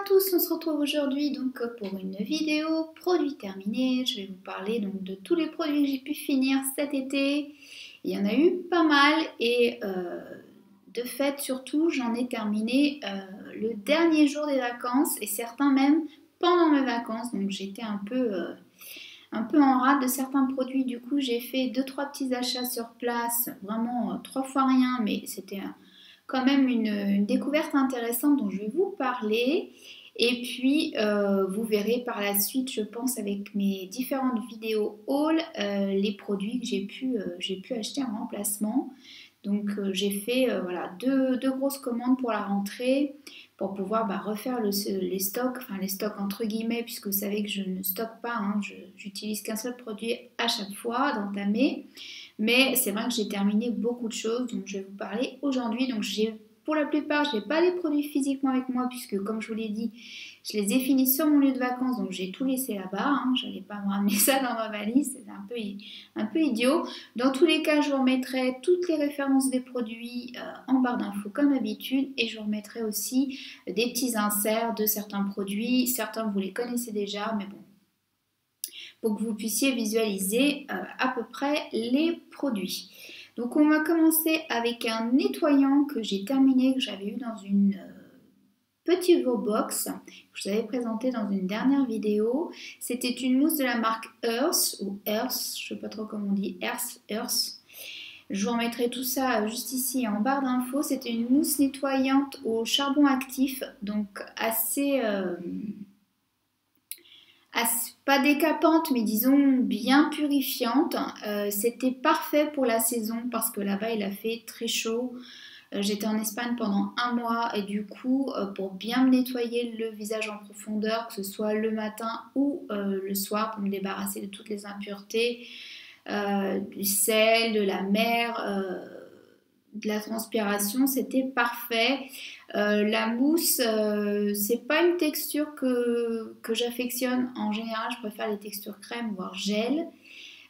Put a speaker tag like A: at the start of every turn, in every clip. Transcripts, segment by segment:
A: tous, on se retrouve aujourd'hui donc pour une vidéo produit terminé. Je vais vous parler donc de tous les produits que j'ai pu finir cet été. Il y en a eu pas mal et de fait surtout j'en ai terminé le dernier jour des vacances et certains même pendant mes vacances. Donc j'étais un peu en rate de certains produits. Du coup j'ai fait 2-3 petits achats sur place, vraiment 3 fois rien, mais c'était quand même une découverte intéressante dont je vais vous parler. Et puis, vous verrez par la suite, je pense, avec mes différentes vidéos haul, les produits que j'ai pu acheter en remplacement. Donc, j'ai fait voilà, deux grosses commandes pour la rentrée pour pouvoir refaire les stocks, enfin les stocks entre guillemets, puisque vous savez que je ne stocke pas, hein, j'utilise qu'un seul produit à chaque fois d'entamer. Mais c'est vrai que j'ai terminé beaucoup de choses, donc je vais vous parler aujourd'hui. Donc pour la plupart, je n'ai pas les produits physiquement avec moi, puisque comme je vous l'ai dit, je les ai finis sur mon lieu de vacances, donc j'ai tout laissé là-bas. Hein. Je n'allais pas me ramener ça dans ma valise, c'est un peu idiot. Dans tous les cas, je vous remettrai toutes les références des produits en barre d'infos comme d'habitude, et je vous remettrai aussi des petits inserts de certains produits. Certains vous les connaissez déjà, mais bon, pour que vous puissiez visualiser à peu près les produits. Donc on va commencer avec un nettoyant que j'ai terminé, que j'avais eu dans une petite box que je vous avais présenté dans une dernière vidéo. C'était une mousse de la marque Earth, ou Earth, je ne sais pas trop comment on dit, Earth. Je vous remettrai tout ça juste ici en barre d'infos. C'était une mousse nettoyante au charbon actif, donc assez pas décapante, mais disons bien purifiante. C'était parfait pour la saison parce que là-bas il a fait très chaud. J'étais en Espagne pendant un mois et du coup pour bien me nettoyer le visage en profondeur, que ce soit le matin ou le soir, pour me débarrasser de toutes les impuretés, du sel, de la mer, de la transpiration, c'était parfait. La mousse, c'est pas une texture que j'affectionne. En général, je préfère les textures crème, voire gel.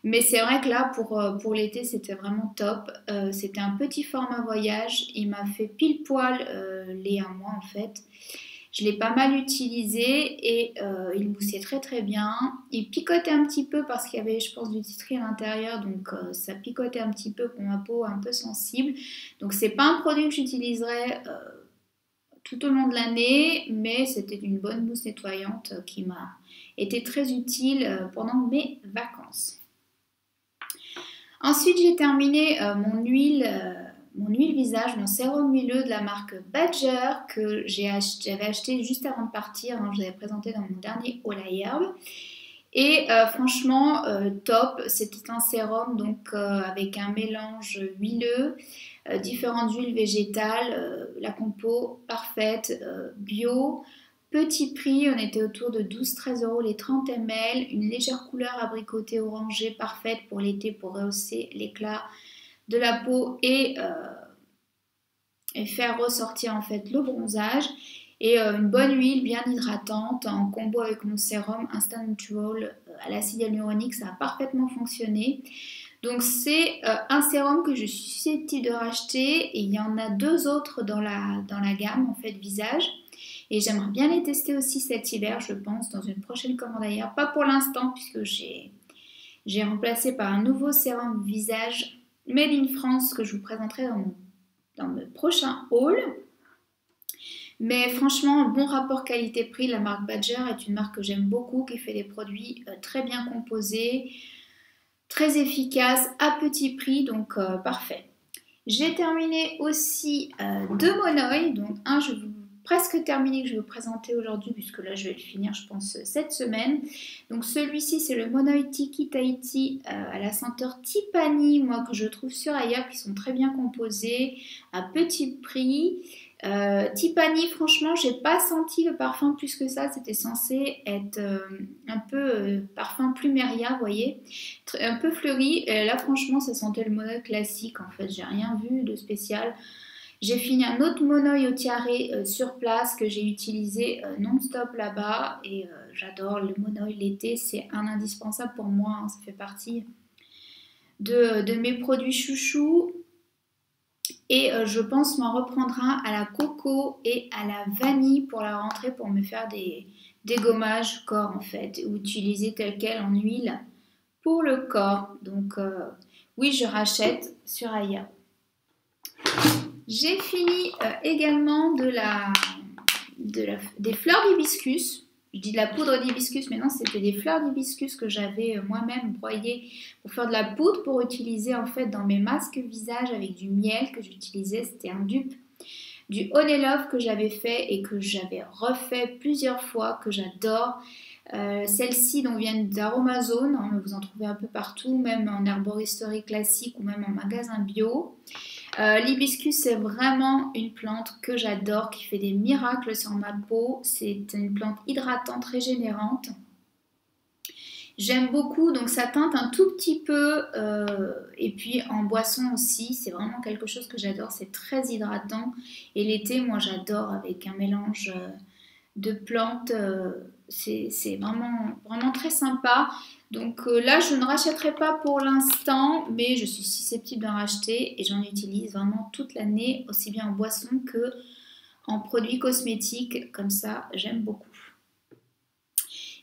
A: Mais c'est vrai que là, pour l'été, c'était vraiment top. C'était un petit format voyage. Il m'a fait pile poil les 1 mois en fait. Je l'ai pas mal utilisé et il moussait très très bien. Il picotait un petit peu parce qu'il y avait, je pense, du titri à l'intérieur, donc ça picotait un petit peu pour ma peau un peu sensible. Donc c'est pas un produit que j'utiliserai tout au long de l'année, mais c'était une bonne mousse nettoyante qui m'a été très utile pendant mes vacances. Ensuite, j'ai terminé mon huile visage, mon sérum huileux de la marque Badger que j'avais acheté juste avant de partir. Hein, je l'avais présenté dans mon dernier haul à herbe. Et franchement, top. C'était un sérum donc avec un mélange huileux, différentes huiles végétales, la compo parfaite, bio. Petit prix, on était autour de 12-13 € les 30 ml, une légère couleur abricotée orangée parfaite pour l'été pour rehausser l'éclat de la peau et faire ressortir en fait le bronzage. Et une bonne huile bien hydratante en combo avec mon sérum Instant Natural à l'acide hyaluronique, ça a parfaitement fonctionné. Donc c'est un sérum que je suis susceptible de racheter et il y en a 2 autres dans la gamme en fait visage. Et j'aimerais bien les tester aussi cet hiver, je pense, dans une prochaine commande ailleurs. Pas pour l'instant, puisque j'ai remplacé par un nouveau sérum visage Made in France que je vous présenterai dans le prochain haul. Mais franchement, bon rapport qualité-prix. La marque Badger est une marque que j'aime beaucoup, qui fait des produits très bien composés, très efficaces, à petit prix, donc parfait. J'ai terminé aussi 2 monoïs, donc un je vous presque terminé que je vais vous présenter aujourd'hui puisque là je vais le finir je pense cette semaine. Donc celui-ci c'est le Monoï Tiki Tahiti à la senteur Tipani, moi que je trouve sur ailleurs, qui sont très bien composés à petit prix. Tipani, franchement j'ai pas senti le parfum plus que ça, c'était censé être un peu parfum pluméria, vous voyez, un peu fleuri. Et là franchement ça sentait le Monoï classique en fait, j'ai rien vu de spécial. J'ai fini un autre monoï au tiare sur place que j'ai utilisé non-stop là-bas et j'adore le monoï l'été, c'est un indispensable pour moi, hein, ça fait partie de mes produits chouchous. Et je pense m'en reprendre un à la coco et à la vanille pour la rentrée pour me faire des gommages corps en fait, ou utiliser tel quel en huile pour le corps. Donc oui, je rachète sur Aya. J'ai fini également des fleurs d'hibiscus. Je dis de la poudre d'hibiscus, mais non, c'était des fleurs d'hibiscus que j'avais moi-même broyées pour faire de la poudre pour utiliser en fait dans mes masques visage avec du miel que j'utilisais. C'était un dupe du Honey Love que j'avais fait et que j'avais refait plusieurs fois, que j'adore. Celles-ci viennent d'Aromazone, hein, vous en trouvez un peu partout, même en herboristerie classique ou même en magasin bio. L'hibiscus, c'est vraiment une plante que j'adore, qui fait des miracles sur ma peau. C'est une plante hydratante, régénérante. J'aime beaucoup, donc ça teinte un tout petit peu. Et puis en boisson aussi, c'est vraiment quelque chose que j'adore. C'est très hydratant. Et l'été, moi, j'adore avec un mélange de plantes. C'est vraiment très sympa. Donc là, je ne rachèterai pas pour l'instant, mais je suis susceptible d'en racheter et j'en utilise vraiment toute l'année, aussi bien en boisson que en produits cosmétiques. Comme ça, j'aime beaucoup.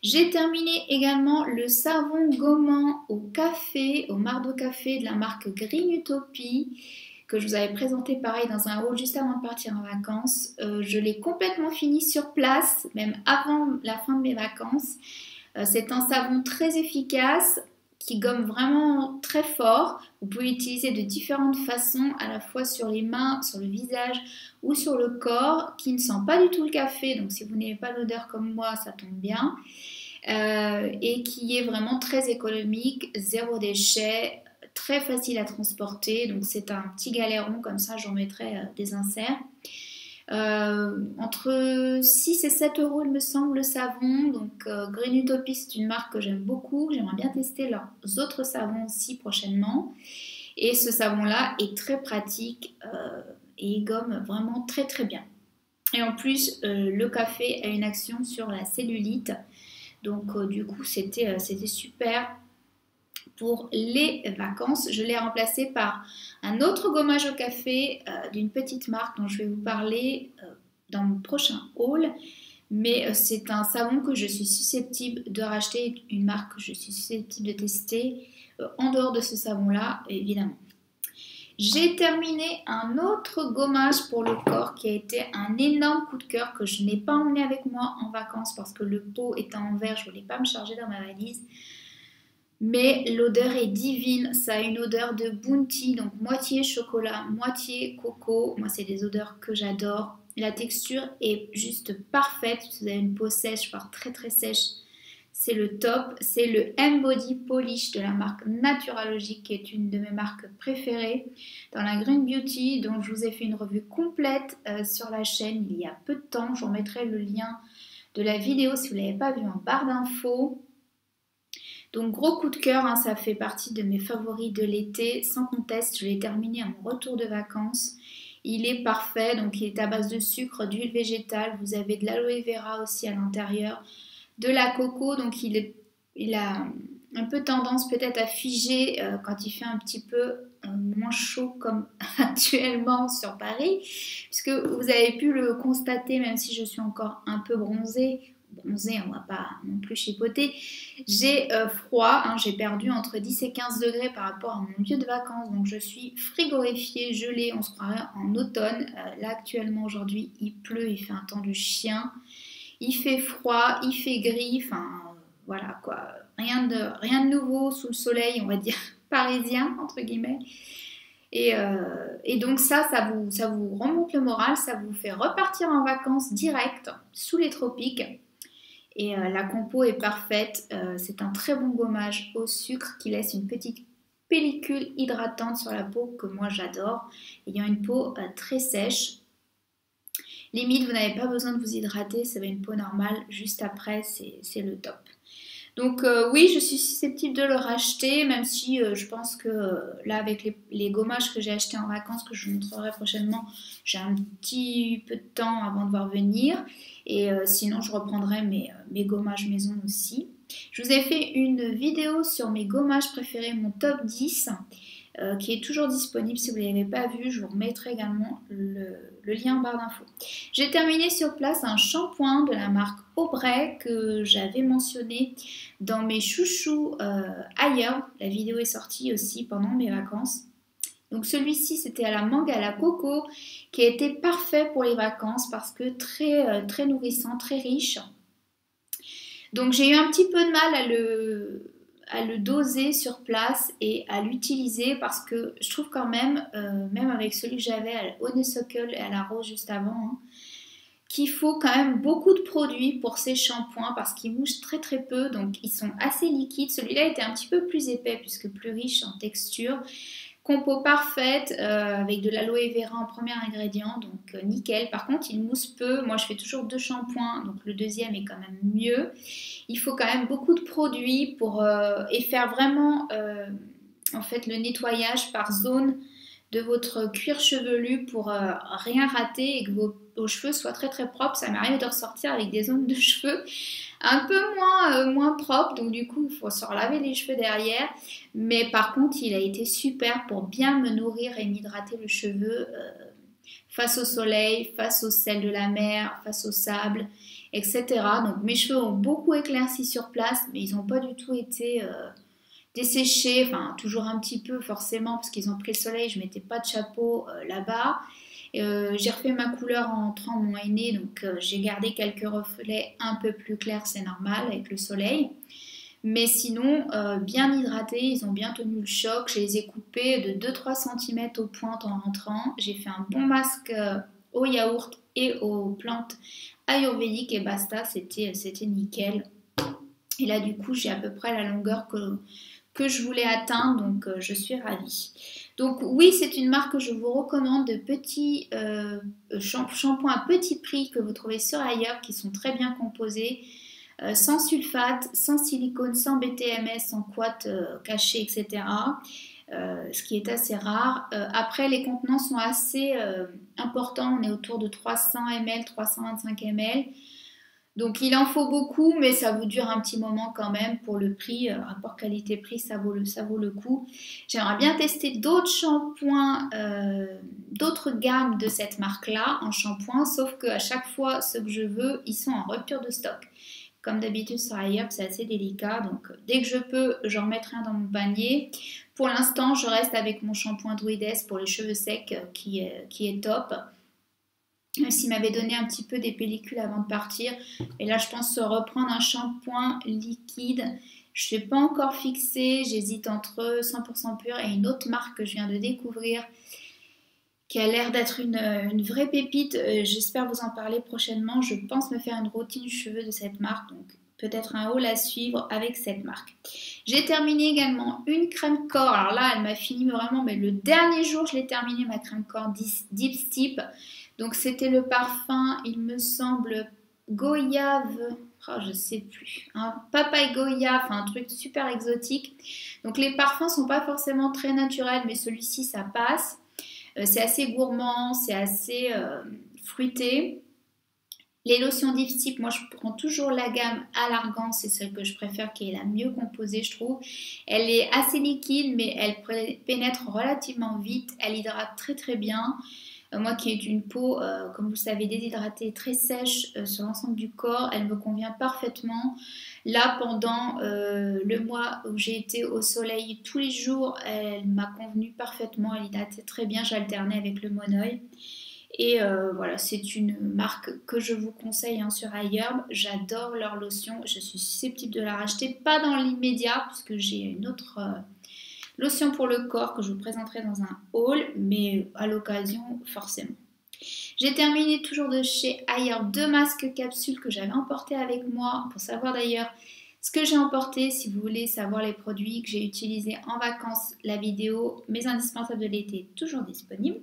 A: J'ai terminé également le savon gommant au café, au marc de café de la marque Green Utopie, que je vous avais présenté pareil dans un haul juste avant de partir en vacances. Je l'ai complètement fini sur place, même avant la fin de mes vacances. C'est un savon très efficace qui gomme vraiment très fort. Vous pouvez l'utiliser de différentes façons, à la fois sur les mains, sur le visage ou sur le corps, qui ne sent pas du tout le café. Donc si vous n'avez pas l'odeur comme moi, ça tombe bien. Et qui est vraiment très économique, zéro déchet, très facile à transporter. Donc c'est un petit galéron, comme ça j'en mettrai des inserts. Entre 6 et 7 euros il me semble le savon. Donc Green Utopie, c'est une marque que j'aime beaucoup. J'aimerais bien tester leurs autres savons aussi prochainement. Et ce savon là est très pratique et il gomme vraiment très très bien. Et en plus le café a une action sur la cellulite. Donc du coup c'était super pour les vacances. Je l'ai remplacé par un autre gommage au café d'une petite marque dont je vais vous parler dans mon prochain haul. Mais c'est un savon que je suis susceptible de racheter, une marque que je suis susceptible de tester en dehors de ce savon-là, évidemment. J'ai terminé un autre gommage pour le corps qui a été un énorme coup de cœur que je n'ai pas emmené avec moi en vacances parce que le pot étant en verre, je ne voulais pas me charger dans ma valise. Mais l'odeur est divine, ça a une odeur de Bounty, donc moitié chocolat, moitié coco. Moi, c'est des odeurs que j'adore. La texture est juste parfaite. Si vous avez une peau sèche, voire très très sèche, c'est le top. C'est le M-Body Polish de la marque Naturalogic, qui est une de mes marques préférées dans la Green Beauty, dont je vous ai fait une revue complète sur la chaîne il y a peu de temps. Je vous remettrai le lien de la vidéo si vous ne l'avez pas vu en barre d'infos. Donc gros coup de cœur, hein, ça fait partie de mes favoris de l'été, sans conteste. Je l'ai terminé à mon retour de vacances. Il est parfait, donc il est à base de sucre, d'huile végétale. Vous avez de l'aloe vera aussi à l'intérieur, de la coco. Donc il a un peu tendance peut-être à figer quand il fait un petit peu moins chaud comme actuellement sur Paris. Puisque vous avez pu le constater, même si je suis encore un peu bronzée, on va pas non plus chipoter. J'ai froid, hein, j'ai perdu entre 10 et 15 degrés par rapport à mon lieu de vacances, donc je suis frigorifiée, gelée, on se croirait en automne. Là actuellement aujourd'hui il pleut, il fait un temps de chien, il fait froid, il fait gris, enfin voilà quoi, rien de nouveau sous le soleil, on va dire parisien entre guillemets. Et donc ça vous remonte le moral, ça vous fait repartir en vacances direct sous les tropiques. Et la compo est parfaite, c'est un très bon gommage au sucre qui laisse une petite pellicule hydratante sur la peau que moi j'adore, ayant une peau très sèche. Limite, vous n'avez pas besoin de vous hydrater, ça va une peau normale, juste après c'est le top. Donc oui, je suis susceptible de le racheter, même si je pense que là avec les gommages que j'ai achetés en vacances, que je vous montrerai prochainement, j'ai un petit peu de temps avant de voir venir. Et sinon, je reprendrai mes gommages maison aussi. Je vous ai fait une vidéo sur mes gommages préférés, mon top 10. qui est toujours disponible. Si vous ne l'avez pas vu, je vous remettrai également le lien en barre d'infos. J'ai terminé sur place un shampoing de la marque Aubrey que j'avais mentionné dans mes chouchous ailleurs. La vidéo est sortie aussi pendant mes vacances. Donc celui-ci, c'était à la mangue à la coco, qui a été parfait pour les vacances parce que très nourrissant, très riche. Donc j'ai eu un petit peu de mal à le doser sur place et à l'utiliser parce que je trouve quand même, même avec celui que j'avais à Honeysuckle et à la rose juste avant, hein, qu'il faut quand même beaucoup de produits pour ces shampoings parce qu'ils mouchent très peu, donc ils sont assez liquides. Celui-là était un petit peu plus épais puisque plus riche en texture. Compo parfaite avec de l'aloe vera en premier ingrédient, donc nickel. Par contre, il mousse peu. Moi, je fais toujours 2 shampoings, donc le deuxième est quand même mieux. Il faut quand même beaucoup de produits pour et faire vraiment en fait le nettoyage par zone de votre cuir chevelu pour rien rater et que vos cheveux soient très propres. Ça m'arrive de ressortir avec des ongles de cheveux un peu moins propres, donc du coup il faut se relaver les cheveux derrière. Mais par contre il a été super pour bien me nourrir et m'hydrater le cheveu face au soleil, face au sel de la mer, face au sable, etc. Donc mes cheveux ont beaucoup éclairci sur place, mais ils n'ont pas du tout été desséchés, enfin toujours un petit peu forcément parce qu'ils ont pris le soleil, je mettais pas de chapeau là-bas. J'ai refait ma couleur en entrant mon henné, donc j'ai gardé quelques reflets un peu plus clairs, c'est normal avec le soleil. Mais sinon, bien hydratés, ils ont bien tenu le choc. Je les ai coupés de 2-3 cm aux pointes en rentrant. J'ai fait un bon masque au yaourt et aux plantes ayurvédiques et basta, c'était nickel. Et là, du coup, j'ai à peu près la longueur que je voulais atteindre, donc je suis ravie. Donc oui, c'est une marque que je vous recommande, de petits shampoings à petit prix que vous trouvez sur ailleurs, qui sont très bien composés, sans sulfate, sans silicone, sans BTMS, sans couate cachée, etc. Ce qui est assez rare. Après, les contenants sont assez importants, on est autour de 300 ml, 325 ml. Donc il en faut beaucoup, mais ça vous dure un petit moment quand même pour le prix, rapport qualité-prix, ça vaut le coup. J'aimerais bien tester d'autres shampoings, d'autres gammes de cette marque-là en shampoing, sauf qu'à chaque fois, ceux que je veux, ils sont en rupture de stock. Comme d'habitude sur iHerb, c'est assez délicat, donc dès que je peux, j'en remettrai un dans mon panier. Pour l'instant, je reste avec mon shampoing Druides pour les cheveux secs qui est top. S'il m'avait donné un petit peu des pellicules avant de partir. Et là, je pense reprendre un shampoing liquide. Je ne suis pas encore fixée. J'hésite entre 100% pur et une autre marque que je viens de découvrir qui a l'air d'être une vraie pépite. J'espère vous en parler prochainement. Je pense me faire une routine cheveux de cette marque. Donc, peut-être un haul à suivre avec cette marque. J'ai terminé également une crème corps. Alors là, elle m'a fini vraiment, mais le dernier jour, je l'ai terminé, ma crème corps Deep Steep. Donc c'était le parfum, il me semble, goyave, oh, je sais plus, hein, papaye goyave, enfin un truc super exotique. Donc les parfums sont pas forcément très naturels, mais celui-ci ça passe. C'est assez gourmand, c'est assez fruité. Les lotions Deep Steep, moi je prends toujours la gamme à l'argan, c'est celle que je préfère, qui est la mieux composée je trouve. Elle est assez liquide, mais elle pénètre relativement vite, elle hydrate très bien. Moi qui ai une peau, comme vous le savez, déshydratée, très sèche sur l'ensemble du corps, elle me convient parfaitement. Là, pendant le mois où j'ai été au soleil tous les jours, elle m'a convenu parfaitement, elle hydratait très bien, j'alternais avec le Monoi. Et voilà, c'est une marque que je vous conseille hein, sur iHerb. J'adore leur lotion, je suis susceptible de la racheter, pas dans l'immédiat, puisque j'ai une autre... lotion pour le corps que je vous présenterai dans un haul, mais à l'occasion forcément. J'ai terminé toujours de chez iHerb 2 masques capsules que j'avais emportés avec moi. Pour savoir d'ailleurs ce que j'ai emporté, si vous voulez savoir les produits que j'ai utilisés en vacances, la vidéo Mes indispensables de l'été est toujours disponible.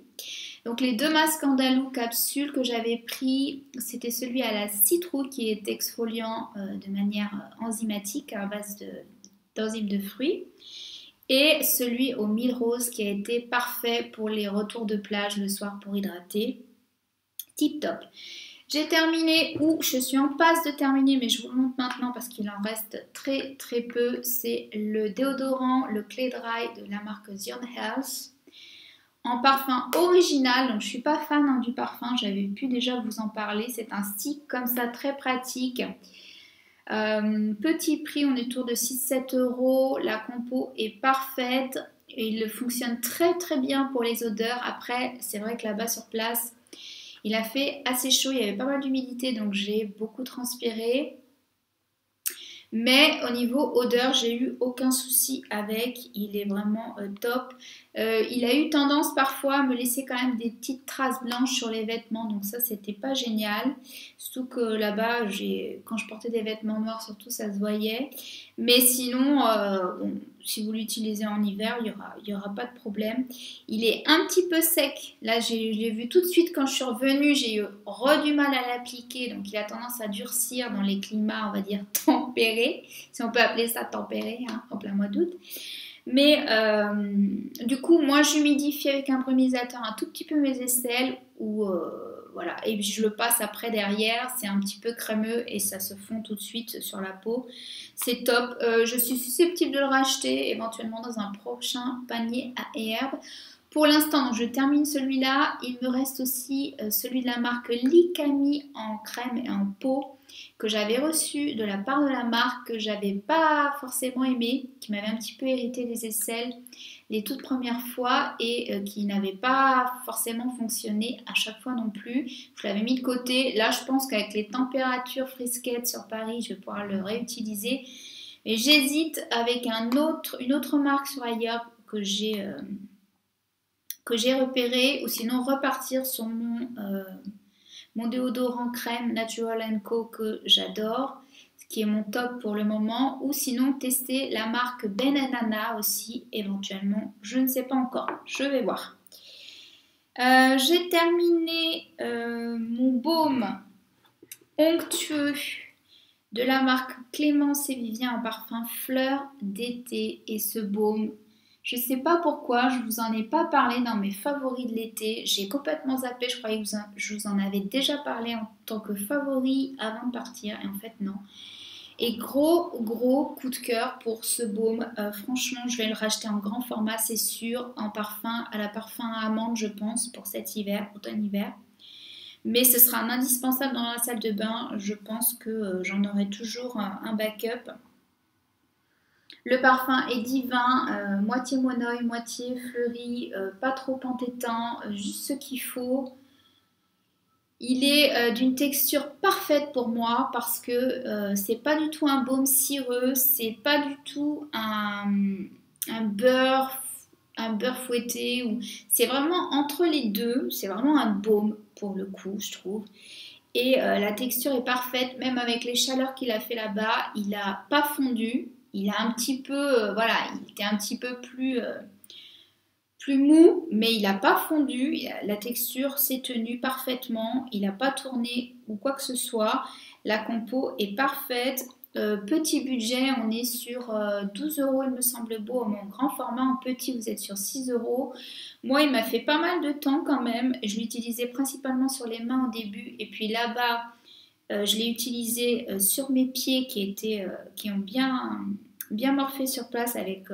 A: Donc les 2 masques andalou capsules que j'avais pris, c'était celui à la citrouille qui est exfoliant de manière enzymatique à base d'enzymes de fruits. Et celui au mille rose qui a été parfait pour les retours de plage le soir pour hydrater. Tip top. J'ai terminé, ou je suis en passe de terminer, mais je vous le montre maintenant parce qu'il en reste très très peu. C'est le déodorant, le Clay Dry de la marque Zion Health. En parfum original, donc je suis pas fan hein, du parfum, j'avais pu déjà vous en parler. C'est un stick comme ça, très pratique. Petit prix, on est autour de 6-7 euros. La compo est parfaite et il fonctionne très très bien pour les odeurs. Après, c'est vrai que là-bas sur place, il a fait assez chaud, il y avait pas mal d'humidité, donc j'ai beaucoup transpiré. Mais au niveau odeur, j'ai eu aucun souci avec, il est vraiment top. Il a eu tendance parfois à me laisser quand même des petites traces blanches sur les vêtements, donc ça c'était pas génial. Surtout que là-bas, quand je portais des vêtements noirs, surtout ça se voyait. Mais sinon, bon, si vous l'utilisez en hiver, il y aura pas de problème. Il est un petit peu sec. Là, je l'ai vu tout de suite quand je suis revenue, j'ai eu du mal à l'appliquer, donc il a tendance à durcir dans les climats, on va dire, tempérés, si on peut appeler ça tempéré, hein, en plein mois d'août. Mais du coup, moi, j'humidifie avec un brumisateur un tout petit peu mes aisselles, ou voilà, et puis je le passe après derrière, c'est un petit peu crémeux et ça se fond tout de suite sur la peau. C'est top. Je suis susceptible de le racheter éventuellement dans un prochain panier à herbes. Pour l'instant, je termine celui-là. Il me reste aussi celui de la marque Likami en crème et en peau que j'avais reçu de la part de la marque, que j'avais pas forcément aimé, qui m'avait un petit peu irrité les aisselles les toutes premières fois et qui n'avait pas forcément fonctionné à chaque fois non plus. Je l'avais mis de côté. Là, je pense qu'avec les températures frisquettes sur Paris, je vais pouvoir le réutiliser. Mais j'hésite avec une autre marque sur ailleurs que j'ai repéré, ou sinon repartir sur mon déodorant crème Natural & Co que j'adore, ce qui est mon top pour le moment, ou sinon tester la marque Benanana aussi éventuellement, je ne sais pas encore, je vais voir. J'ai terminé mon baume onctueux de la marque Clémence et Vivien en parfum fleur d'été, et ce baume, je ne sais pas pourquoi, je vous en ai pas parlé dans mes favoris de l'été. J'ai complètement zappé, je croyais que je vous en avais déjà parlé en tant que favori avant de partir. Et en fait, non. Et gros coup de cœur pour ce baume. Franchement, je vais le racheter en grand format, c'est sûr. En parfum, à la parfum à amande, je pense, pour cet hiver, automne-hiver. Mais ce sera un indispensable dans la salle de bain. Je pense que j'en aurai toujours un backup. Le parfum est divin, moitié monoï, moitié fleuri, pas trop entêtant, juste ce qu'il faut. Il est d'une texture parfaite pour moi parce que c'est pas du tout un baume cireux, c'est pas du tout un beurre fouetté. C'est vraiment entre les deux, c'est vraiment un baume pour le coup, je trouve. Et la texture est parfaite, même avec les chaleurs qu'il a fait là-bas, il n'a pas fondu. Il a un petit peu, voilà, il était un petit peu plus mou, mais il n'a pas fondu. La texture s'est tenue parfaitement. Il n'a pas tourné ou quoi que ce soit. La compo est parfaite. Petit budget, on est sur 12 euros, il me semble beau. En grand format, en petit, vous êtes sur 6 euros. Moi, il m'a fait pas mal de temps quand même. Je l'utilisais principalement sur les mains au début. Et puis là-bas, je l'ai utilisé sur mes pieds qui ont bien morphé sur place avec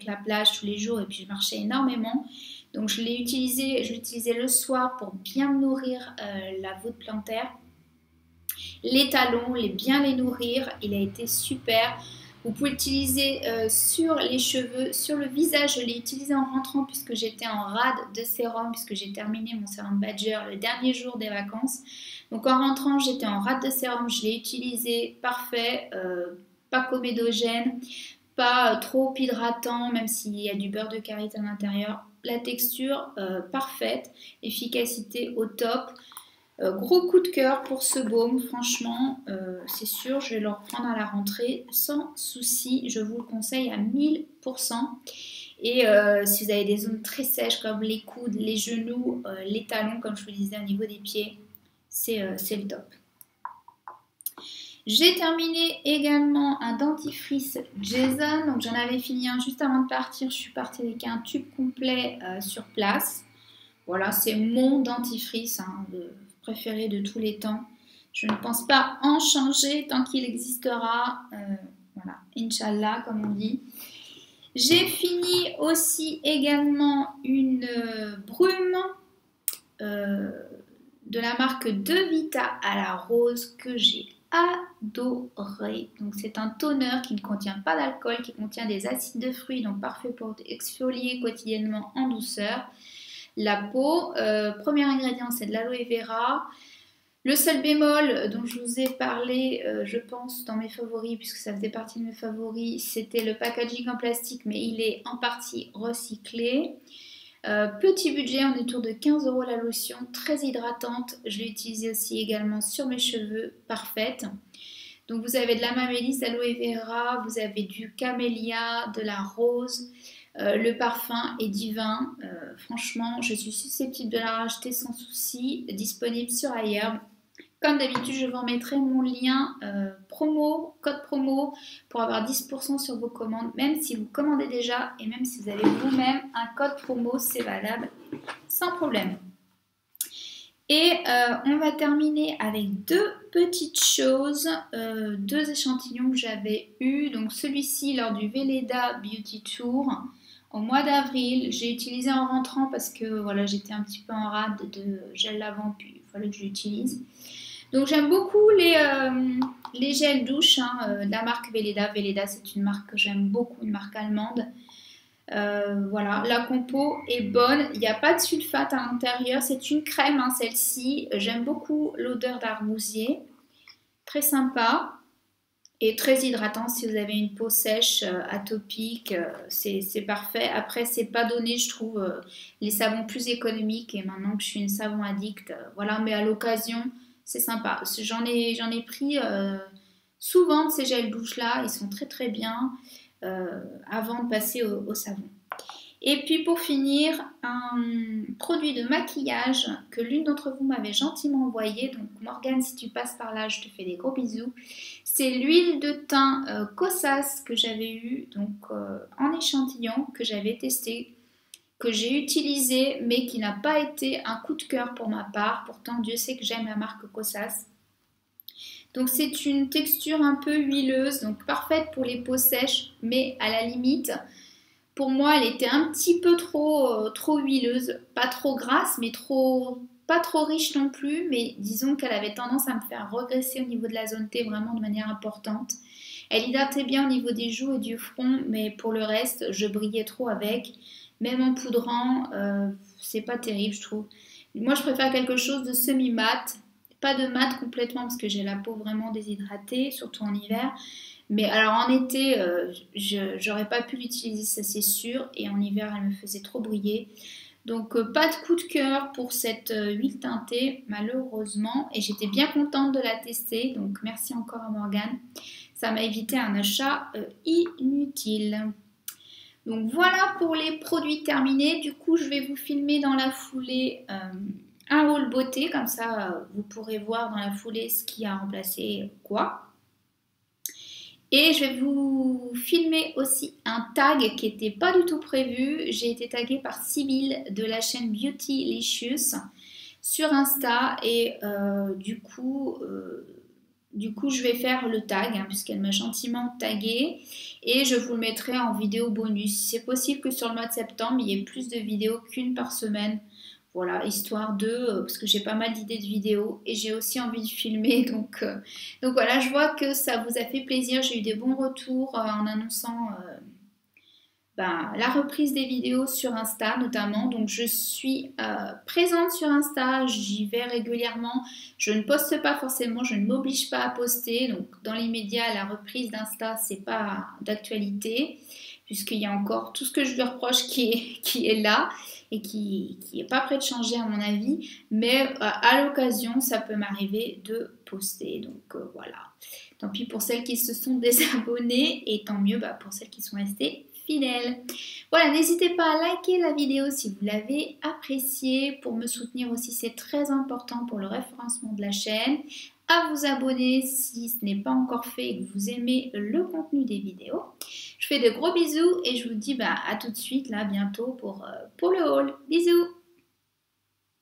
A: la plage tous les jours, et puis je marchais énormément. Donc je l'utilisais le soir pour bien nourrir la voûte plantaire. Les talons, bien les nourrir, il a été super. Vous pouvez l'utiliser sur les cheveux, sur le visage. Je l'ai utilisé en rentrant puisque j'étais en rade de sérum, puisque j'ai terminé mon sérum Badger le dernier jour des vacances. Donc en rentrant, j'étais en rade de sérum, je l'ai utilisé, parfait, pas comédogène, pas trop hydratant, même s'il y a du beurre de karité à l'intérieur. La texture, parfaite, efficacité au top. Gros coup de cœur pour ce baume, franchement, c'est sûr, je vais le reprendre à la rentrée sans souci, je vous le conseille à 1000%. Et si vous avez des zones très sèches comme les coudes, les genoux, les talons, comme je vous le disais au niveau des pieds, c'est le top. J'ai terminé également un dentifrice Jason, donc j'en avais fini un juste avant de partir, je suis partie avec un tube complet sur place. Voilà, c'est mon dentifrice préféré de tous les temps. Je ne pense pas en changer tant qu'il existera. Voilà, Inch'Allah, comme on dit. J'ai fini aussi également une brume de la marque De Vita à la rose que j'ai adoré. Donc c'est un toner qui ne contient pas d'alcool, qui contient des acides de fruits, donc parfait pour exfolier quotidiennement en douceur la peau. Premier ingrédient, c'est de l'aloe vera. Le seul bémol dont je vous ai parlé, je pense, dans mes favoris, puisque ça faisait partie de mes favoris, c'était le packaging en plastique, mais il est en partie recyclé. Petit budget, on est autour de 15 € la lotion, très hydratante. Je l'ai utilisée aussi également sur mes cheveux, parfaite. Donc vous avez de la mamélisse, d'aloe vera, vous avez du camélia, de la rose. Le parfum est divin. Franchement, je suis susceptible de la racheter sans souci. Disponible sur iHerb. Comme d'habitude, je vous remettrai mon lien code promo pour avoir 10% sur vos commandes, même si vous commandez déjà et même si vous avez vous-même un code promo, c'est valable sans problème. Et on va terminer avec deux petites choses, deux échantillons que j'avais eu. Donc celui-ci lors du Velleda Beauty Tour au mois d'avril. J'ai utilisé en rentrant parce que voilà, j'étais un petit peu en rade de gel lavant, puis il fallait que je l'utilise. Donc j'aime beaucoup les gels douche de la marque Velleda. Velleda, c'est une marque que j'aime beaucoup, une marque allemande. Voilà, la compo est bonne. Il n'y a pas de sulfate à l'intérieur. C'est une crème, celle-ci. J'aime beaucoup l'odeur d'arbousier. Très sympa et très hydratant si vous avez une peau sèche, atopique. C'est parfait. Après, c'est pas donné, je trouve, les savons plus économiques. Et maintenant que je suis une savon addict, voilà, mais à l'occasion, c'est sympa. J'en ai pris souvent de ces gels douche là. Ils sont très très bien. Avant de passer au savon. Et puis pour finir, un produit de maquillage que l'une d'entre vous m'avait gentiment envoyé. Donc Morgane, si tu passes par là, je te fais des gros bisous. C'est l'huile de teint Kosas que j'avais eu donc en échantillon, que j'avais testé, que j'ai utilisé, mais qui n'a pas été un coup de cœur pour ma part. Pourtant, Dieu sait que j'aime la marque Kosas. Donc c'est une texture un peu huileuse, donc parfaite pour les peaux sèches, mais à la limite, pour moi, elle était un petit peu trop huileuse. Pas trop grasse, mais pas trop riche non plus. Mais disons qu'elle avait tendance à me faire regresser au niveau de la zone T vraiment de manière importante. Elle hydratait bien au niveau des joues et du front, mais pour le reste, je brillais trop avec. Même en poudrant, c'est pas terrible, je trouve. Moi, je préfère quelque chose de semi-mat. Pas de mat complètement parce que j'ai la peau vraiment déshydratée, surtout en hiver. Mais alors en été, j'aurais pas pu l'utiliser, ça c'est sûr. Et en hiver, elle me faisait trop briller. Donc pas de coup de cœur pour cette huile teintée, malheureusement. Et j'étais bien contente de la tester. Donc merci encore à Morgane. Ça m'a évité un achat inutile. Donc voilà pour les produits terminés. Du coup, je vais vous filmer dans la foulée un haul beauté, comme ça vous pourrez voir dans la foulée ce qui a remplacé quoi. Et je vais vous filmer aussi un tag qui n'était pas du tout prévu. J'ai été taguée par Sybille de la chaîne Beautylicious sur Insta et du coup je vais faire le tag puisqu'elle m'a gentiment taguée et je vous le mettrai en vidéo bonus. C'est possible que sur le mois de septembre il y ait plus de vidéos qu'une par semaine. Voilà, histoire de, parce que j'ai pas mal d'idées de vidéos et j'ai aussi envie de filmer. Donc voilà, je vois que ça vous a fait plaisir. J'ai eu des bons retours en annonçant la reprise des vidéos sur Insta notamment. Donc je suis présente sur Insta, j'y vais régulièrement. Je ne poste pas forcément, je ne m'oblige pas à poster. Donc dans l'immédiat, la reprise d'Insta, c'est pas d'actualité puisqu'il y a encore tout ce que je lui reproche qui est là et qui n'est pas prêt de changer à mon avis, mais à l'occasion, ça peut m'arriver de poster, donc voilà. Tant pis pour celles qui se sont désabonnées et tant mieux pour celles qui sont restées fidèles. Voilà, n'hésitez pas à liker la vidéo si vous l'avez appréciée. Pour me soutenir aussi, c'est très important pour le référencement de la chaîne. À vous abonner si ce n'est pas encore fait et que vous aimez le contenu des vidéos. Je fais de gros bisous et je vous dis à tout de suite, là, bientôt pour le haul. Bisous!